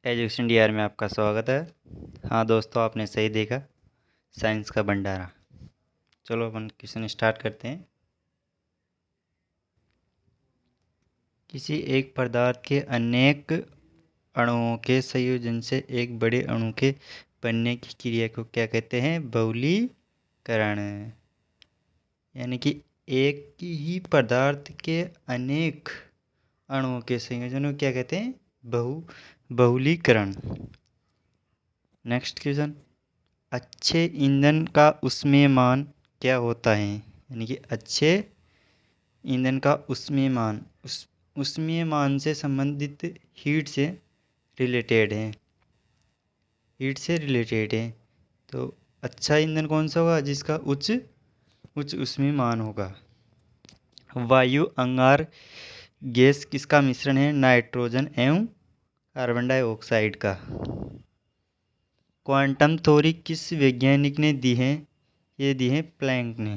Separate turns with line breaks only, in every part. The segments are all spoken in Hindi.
एजुकेशन डीआर में आपका स्वागत है। हाँ दोस्तों, आपने सही देखा, साइंस का भंडारा। चलो अपन क्वेश्चन स्टार्ट करते हैं। किसी एक पदार्थ के अनेक अणुओं के संयोजन से एक बड़े अणु के बनने की क्रिया को क्या कहते हैं? बहुलीकरण। यानी कि एक ही पदार्थ के अनेक अणुओं के संयोजन को क्या कहते हैं? बहुलीकरण। नेक्स्ट क्वेश्चन, अच्छे ईंधन का ऊष्मीयमान क्या होता है? यानी कि अच्छे ईंधन का ऊष्मीयमान ऊष्मीयमान से संबंधित हीट से रिलेटेड है। तो अच्छा ईंधन कौन सा होगा? जिसका उच्च ऊष्मीयमान होगा। वायु अंगार गैस किसका मिश्रण है? नाइट्रोजन एवं कार्बन डाइऑक्साइड का। क्वांटम थ्योरी किस वैज्ञानिक ने दी है? ये दी है प्लैंक ने।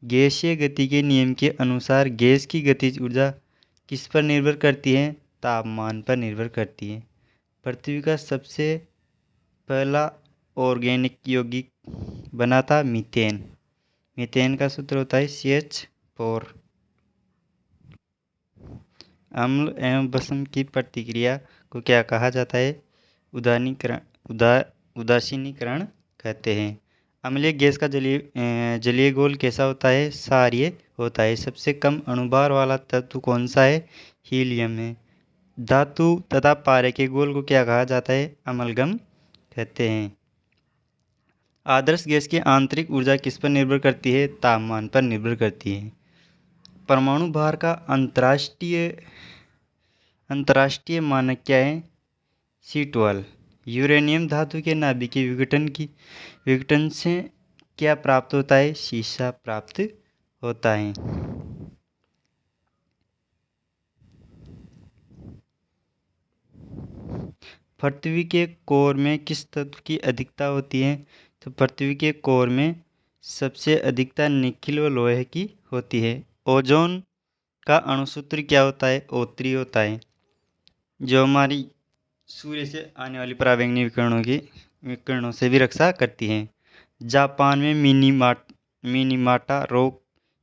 गैसीय गति के नियम के अनुसार गैस की गतिज ऊर्जा किस पर निर्भर करती है? तापमान पर निर्भर करती है। पृथ्वी का सबसे पहला ऑर्गेनिक यौगिक बना था मीथेन। मीथेन का सूत्र होता है CH4। अम्ल एवं भस्म की प्रतिक्रिया को क्या कहा जाता है? उदासीनीकरण कहते हैं। अम्लीय गैस का जलीय घोल कैसा होता है? क्षारीय होता है। सबसे कम अणुभार वाला तत्व कौन सा है? हीलियम है। धातु तथा पारे के घोल को क्या कहा जाता है? अमलगम कहते हैं। आदर्श गैस की आंतरिक ऊर्जा किस पर निर्भर करती है? तापमान पर निर्भर करती है। परमाणु भार का अंतर्राष्ट्रीय मानक क्या है? C12। यूरेनियम धातु के नाभिकीय विघटन से क्या प्राप्त होता है? शीशा प्राप्त होता है। पृथ्वी के कोर में किस तत्व की अधिकता होती है? तो पृथ्वी के कोर में सबसे अधिकता निकिल व लोहे की होती है। ओजोन का अणुसूत्र क्या होता है? O3 होता है, जो हमारी सूर्य से आने वाली पराबैंगनी विकिरणों से भी रक्षा करती है। जापान में मिनीमाटा रोग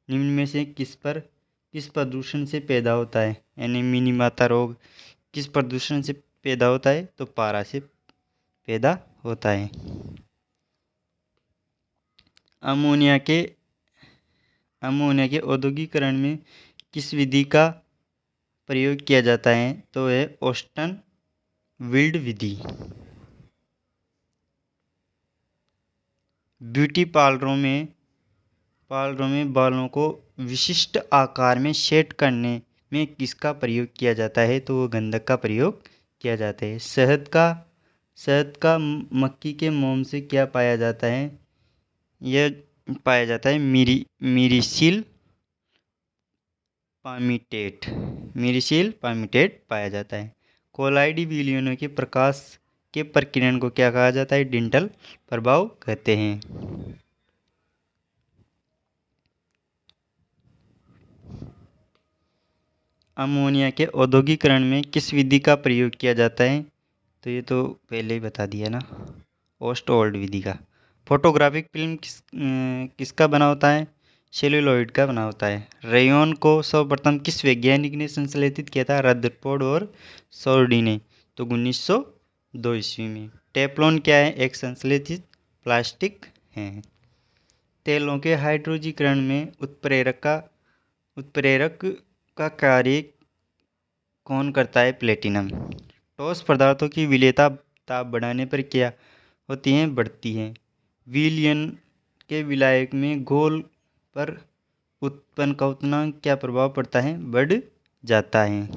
निम्न में से किस प्रदूषण से पैदा होता है? यानी मिनीमाता रोग किस प्रदूषण से पैदा होता है? तो पारा से पैदा होता है। अमोनिया के औद्योगिकरण में किस विधि का प्रयोग किया जाता है? तो है ऑस्टन विल्ड विधि। ब्यूटी पार्लरों में बालों को विशिष्ट आकार में सेट करने में किसका प्रयोग किया जाता है? तो वो गंधक का प्रयोग किया जाता है। शहद का मक्खी के मोम से क्या पाया जाता है? यह पाया जाता है मीरिसिल पामीटेट पाया जाता है। कोलाइडी विलयनों के प्रकाश के प्रकीर्णन को क्या कहा जाता है? डिंटल प्रभाव कहते हैं। अमोनिया के औद्योगिकरण में किस विधि का प्रयोग किया जाता है? तो ये तो पहले ही बता दिया ना, ओस्ट-ओल्ड विधि का। फोटोग्राफिक फिल्म किसका बना होता है? सेल्यूलॉइड का बना होता है। रेयॉन को सर्वप्रथम किस वैज्ञानिक ने संश्लेषित किया था? रदरफोर्ड और सॉर्डी ने। तो 1902 ईस्वी में। टेफ्लॉन क्या है? एक संश्लेषित प्लास्टिक है। तेलों के हाइड्रोजीकरण में उत्प्रेरक का कार्य कौन करता है? प्लेटिनम। ठोस पदार्थों की विलेयता ताप बढ़ाने पर क्या होती हैं? बढ़ती हैं। विलयन के विलायक में घोल पर उत्पन्न क्वथनांक क्या प्रभाव पड़ता है? बढ़ जाता है।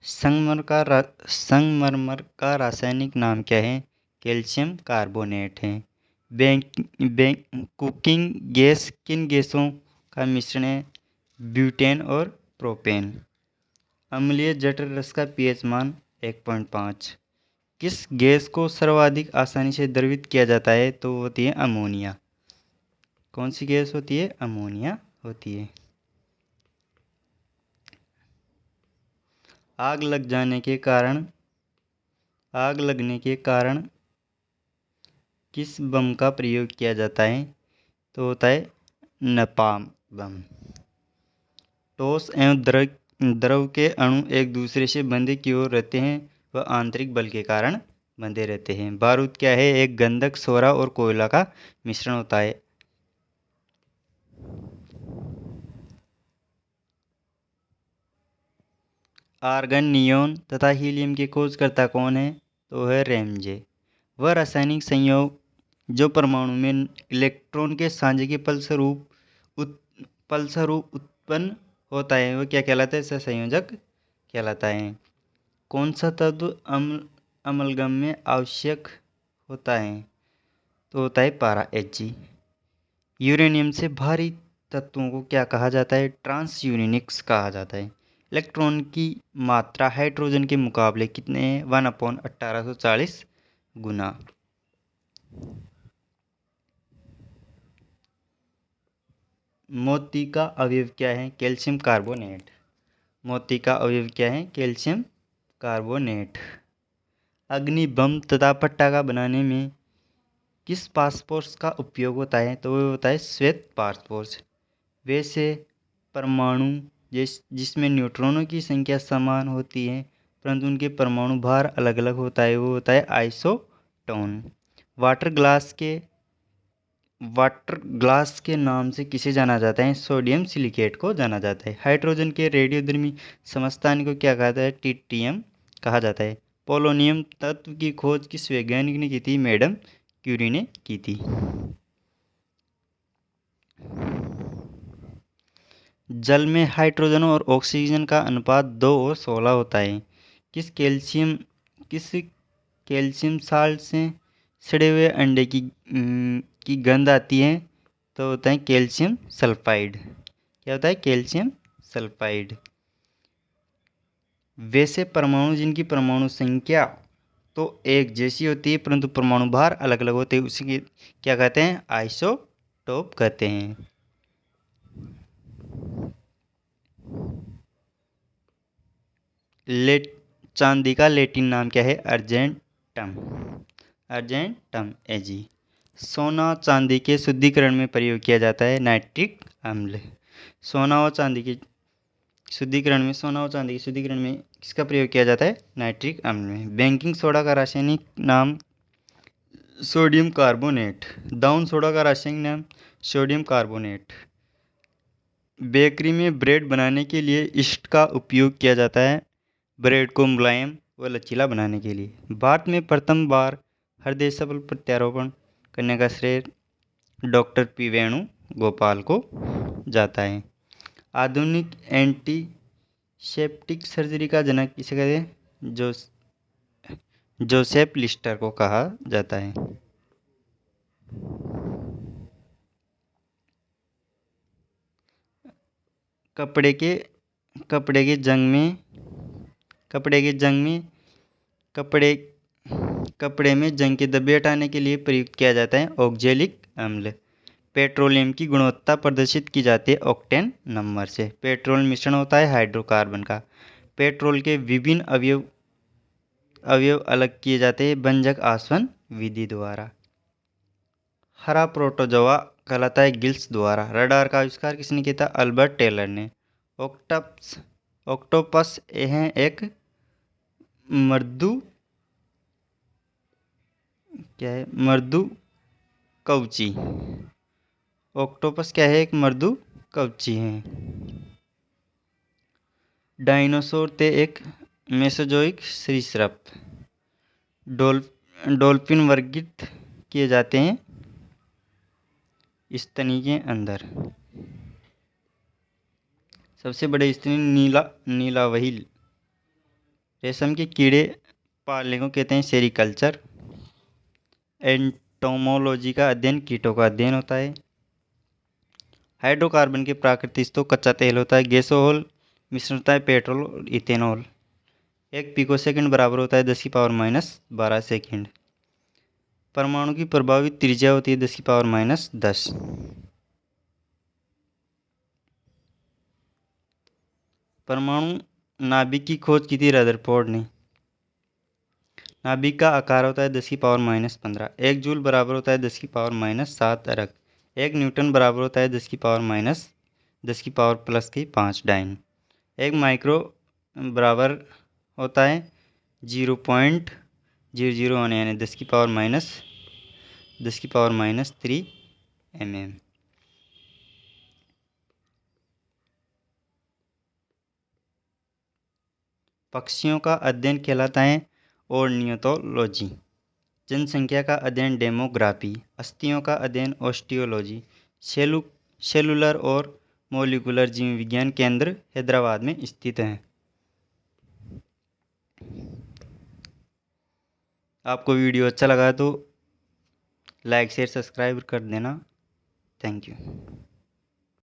संगमरमर का रासायनिक नाम क्या है? कैल्शियम कार्बोनेट है। कुकिंग गैस किन गैसों का मिश्रण है? ब्यूटेन और प्रोपेन। अम्लीय जठर रस का pH मान 1.5। किस गैस को सर्वाधिक आसानी से द्रवित किया जाता है? तो होती है अमोनिया। कौन सी गैस होती है? अमोनिया होती है। आग लगने के कारण किस बम का प्रयोग किया जाता है? तो होता है नपाम बम। ठोस एवं द्रव के अणु एक दूसरे से बंधे क्यों रहते हैं? वह आंतरिक बल के कारण बंधे रहते हैं। बारूद क्या है? एक गंधक, सोरा और कोयला का मिश्रण होता है। आर्गन, नियोन तथा हीलियम के खोजकर्ता कौन है? तो है रैमजे। वह रासायनिक संयोग जो परमाणु में इलेक्ट्रॉन के साझे के फलस्वरूप उत्पन्न होता है वह क्या कहलाता है? सहसंयोजक कहलाता है। कौन सा तत्व अमलगम में आवश्यक होता है? तो होता है पारा Hg। यूरेनियम से भारी तत्वों को क्या कहा जाता है? ट्रांस यूरेनिक्स कहा जाता है। इलेक्ट्रॉन की मात्रा हाइड्रोजन के मुकाबले कितने हैं? 1/1840 गुना। मोती का अवयव क्या है? Calcium carbonate. मोती का अवयव क्या है? Calcium carbonate. अग्नि बम तथा पटाखा बनाने में किस फास्फोरस का उपयोग होता है? तो वो होता है श्वेत फास्फोरस। वैसे परमाणु जिसमें न्यूट्रॉनों की संख्या समान होती है परंतु उनके परमाणु भार अलग अलग होता है वो होता है आइसोटोन। वाटर ग्लास के नाम से किसे जाना जाता है? सोडियम सिलिकेट को जाना जाता है। हाइड्रोजन के रेडियोधर्मी समस्थानिक को क्या कहता है? ट्रिटियम कहा जाता है। पोलोनियम तत्व की खोज किस वैज्ञानिक ने की थी? मैडम क्यूरी ने की थी। जल में हाइड्रोजन और ऑक्सीजन का अनुपात 2:16 होता है। किस कैल्शियम साल्ट से सड़े हुए अंडे की गंध आती है? तो होता है कैल्शियम सल्फाइड। क्या होता है? Calcium sulphide. वैसे परमाणु जिनकी परमाणु संख्या तो एक जैसी होती है परंतु परमाणु भार अलग अलग होते हैं उसी क्या कहते हैं? आइसोटोप कहते हैं। चांदी का लैटिन नाम क्या है? अर्जेंटम। Argentum Ag। सोना चांदी के शुद्धिकरण में प्रयोग किया जाता है नाइट्रिक अम्ल। सोना और चांदी के शुद्धिकरण में किसका प्रयोग किया जाता है? नाइट्रिक अम्ल में। बेकिंग सोडा का रासायनिक नाम सोडियम कार्बोनेट। दाउन सोडा का रासायनिक नाम सोडियम कार्बोनेट। बेकरी में ब्रेड बनाने के लिए यीस्ट का उपयोग किया जाता है ब्रेड को मुलायम व लचीला बनाने के लिए। भारत में प्रथम बार हृदय सफल प्रत्यारोपण करने का श्रेय डॉक्टर P वेणुगोपाल को जाता है। आधुनिक एंटीसेप्टिक सर्जरी का जनक किसे कहते हैं? जोसेफ लिस्टर को कहा जाता है। कपड़े के जंग में कपड़े में जंग के धब्बे हटाने के लिए प्रयुक्त किया जाता है ऑक्जेलिक अम्ल। पेट्रोलियम की गुणवत्ता प्रदर्शित की जाती है ऑक्टेन नंबर से। पेट्रोल मिश्रण होता है हाइड्रोकार्बन का। पेट्रोल के विभिन्न अवयव अलग किए जाते हैं भंजक आसवन विधि द्वारा। हरा प्रोटोजोआ कहलाता है गिल्स द्वारा। रडार का आविष्कार किसने किया था? अल्बर्ट टेलर ने। ऑक्टोपस है एक मर्दू कवची। ऑक्टोपस क्या है? एक मर्दू कवची है। डायनासोर थे एक मेसोजोइक सरीसृप। डॉल्फिन वर्गीकृत किए जाते हैं स्तनी के अंदर। सबसे बड़े स्तनी नीला व्हेल। रेशम के कीड़े पालने को कहते हैं सेरिकल्चर। एंटोमोलॉजी का अध्ययन कीटों का अध्ययन होता है। हाइड्रोकार्बन के प्राकृतिक तो कच्चा तेल होता है। गैसोहॉल मिश्रण होता है पेट्रोल और इथेनॉल। 1 पिकोसेकंड बराबर होता है 10⁻⁻12 सेकंड। परमाणु की प्रभावित त्रिज्या होती है 10⁻10। परमाणु नाभिक की खोज की थी रदरफोर्ड ने। नाभिक का आकार होता है 10⁻⁻15। 1 जूल बराबर होता है 10⁻⁻7 अर्क। 1 न्यूटन बराबर होता है 10⁻⁻5 डाइन। 1 माइक्रो बराबर होता है 0.001 यानी 10⁻³ mm। पक्षियों का अध्ययन कहलाता है ऑर्नियोथोलॉजी। जनसंख्या का अध्ययन डेमोग्राफी। अस्थियों का अध्ययन ऑस्टियोलॉजी। सेलुलर और मॉलिक्यूलर जीव विज्ञान केंद्र हैदराबाद में स्थित है। आपको वीडियो अच्छा लगा तो लाइक शेयर सब्सक्राइब कर देना। Thank you.